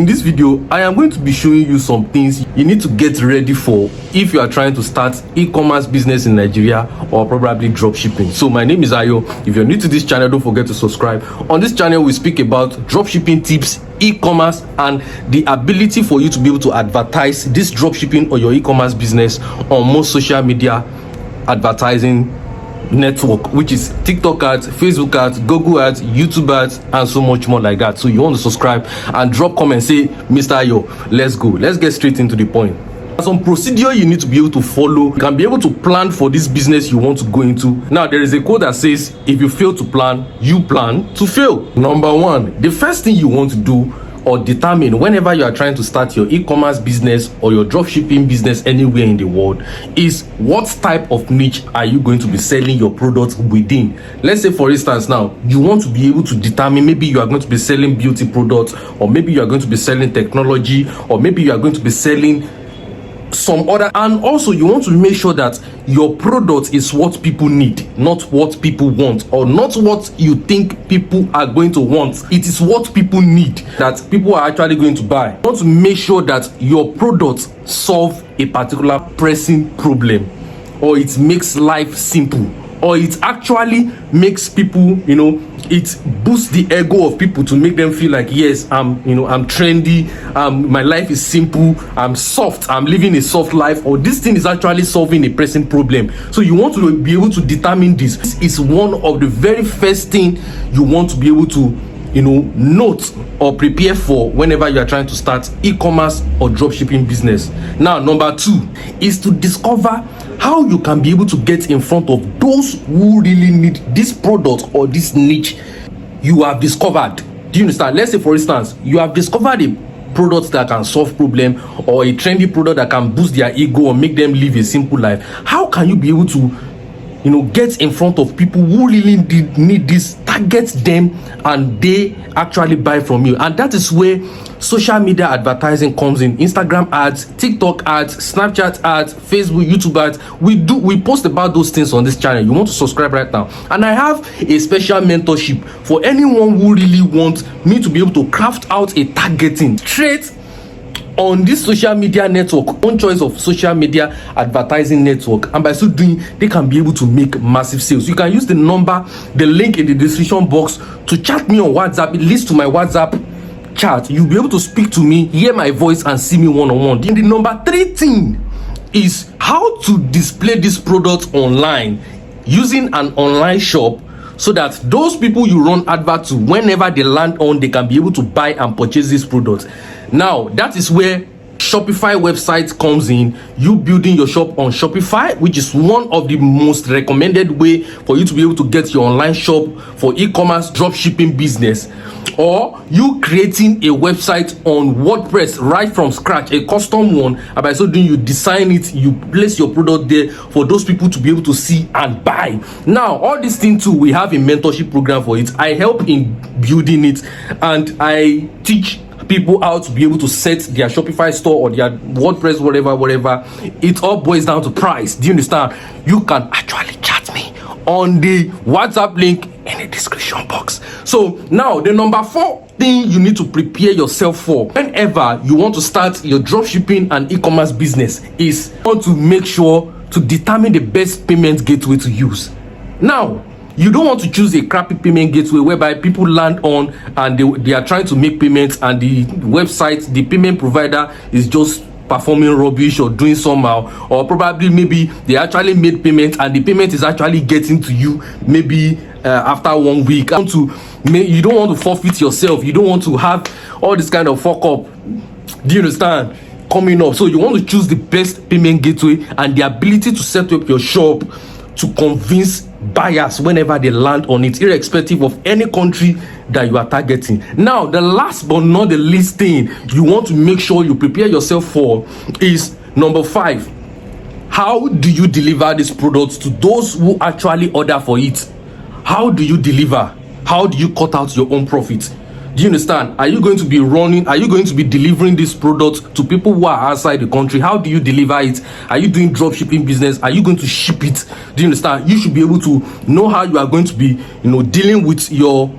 In this video, I am going to be showing you some things you need to get ready for if you are trying to start e-commerce business in Nigeria or probably drop shipping. So my name is Ayo. If you're new to this channel, don't forget to subscribe. On this channel, we speak about drop shipping tips, e-commerce, and the ability for you to be able to advertise this drop shipping or your e-commerce business on most social media advertising network, which is TikTok ads, Facebook ads, Google ads, YouTube ads, and so much more like that. So you want to subscribe and drop comment, say Mr. Ayo, let's go. Let's get straight into the point. Some procedure you need to be able to follow. You can be able to plan for this business you want to go into. Now, there is a quote that says, if you fail to plan, you plan to fail. Number one, the first thing you want to do or determine whenever you are trying to start your e-commerce business or your dropshipping business anywhere in the world is what type of niche are you going to be selling your products within. Let's say, for instance, now you want to be able to determine maybe you are going to be selling beauty products, or maybe you are going to be selling technology, or maybe you are going to be selling some other, and also you want to make sure that your product is what people need, not what people want, or not what you think people are going to want. It is what people need that people are actually going to buy. You want to make sure that your products solve a particular pressing problem, or it makes life simple, or it actually makes people, it boosts the ego of people to make them feel like, yes, I'm trendy, my life is simple, I'm soft, I'm living a soft life, or this thing is actually solving a pressing problem. So you want to be able to determine this. This is one of the very first thing you want to be able to note or prepare for whenever you are trying to start e-commerce or dropshipping business. Now, number two is to discover how you can be able to get in front of those who really need this product or this niche you have discovered. Do you understand? Let's say, for instance, you have discovered a product that can solve problem, or a trendy product that can boost their ego or make them live a simple life. How can you be able to get in front of people who really need this, target them, and they actually buy from you? And that is where social media advertising comes in. Instagram ads, TikTok ads, Snapchat ads, Facebook, YouTube ads. We post about those things on this channel. You want to subscribe right now. And I have a special mentorship for anyone who really wants me to be able to craft out a targeting straight on this social media network, own choice of social media advertising network, and by so doing, they can be able to make massive sales. You can use the number, the link in the description box to chat me on WhatsApp. It leads to my WhatsApp chat. You'll be able to speak to me, hear my voice, and see me one-on-one. The number three thing is how to display this product online using an online shop, so that those people you run advert to, whenever they land on, they can be able to buy and purchase this product. Now, that is where Shopify website comes in. You building your shop on Shopify, which is one of the most recommended way for you to be able to get your online shop for e-commerce drop shipping business, or you creating a website on WordPress right from scratch, a custom one, and by so doing, you design it, you place your product there for those people to be able to see and buy. Now, all these things too, we have a mentorship program for it. I help in building it, and I teach people how to be able to set their Shopify store or their WordPress, whatever. It all boils down to price. Do you understand? You can actually chat me on the WhatsApp link in the description box. So now, the number four thing you need to prepare yourself for whenever you want to start your dropshipping and e-commerce business is you want to make sure to determine the best payment gateway to use. Now, you don't want to choose a crappy payment gateway whereby people land on and they are trying to make payments, and the website, the payment provider is just performing rubbish or doing somehow, or probably maybe they actually made payment and the payment is actually getting to you maybe after 1 week. You don't want to forfeit yourself. You don't want to have all this kind of fuck up. Do you understand? Coming up. So you want to choose the best payment gateway and the ability to set up your shop to convince buyers whenever they land on it, irrespective of any country that you are targeting. Now, the last but not the least thing you want to make sure you prepare yourself for is number five. How do you deliver this product to those who actually order for it? How do you deliver? How do you cut out your own profit? Do you understand? Are you going to be delivering this product to people who are outside the country? How do you deliver it? Are you doing drop shipping business? Are you going to ship it? Do you understand? You should be able to know how you are going to be, dealing with your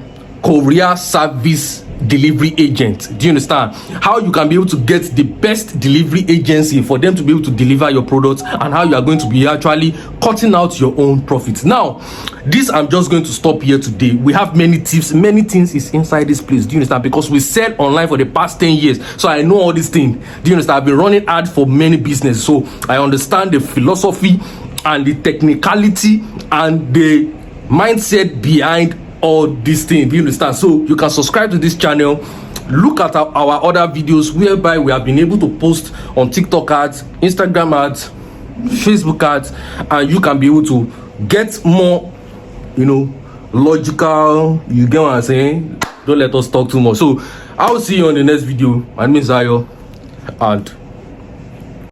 courier service delivery agent. Do you understand? How you can be able to get the best delivery agency for them to be able to deliver your products, and how you are going to be actually cutting out your own profits. Now, this I'm just going to stop here today. We have many tips, many things is inside this place. Do you understand? Because we sell online for the past 10 years, so I know all these things. Do you understand? I've been running ads for many businesses, so I understand the philosophy and the technicality and the mindset behind all these things. Do you understand? So you can subscribe to this channel, look at our other videos whereby we have been able to post on TikTok ads, Instagram ads, Facebook ads, and you can be able to get more, logical. You get what I'm saying? Don't let us talk too much. So I'll see you on the next video. My name is Ayo, and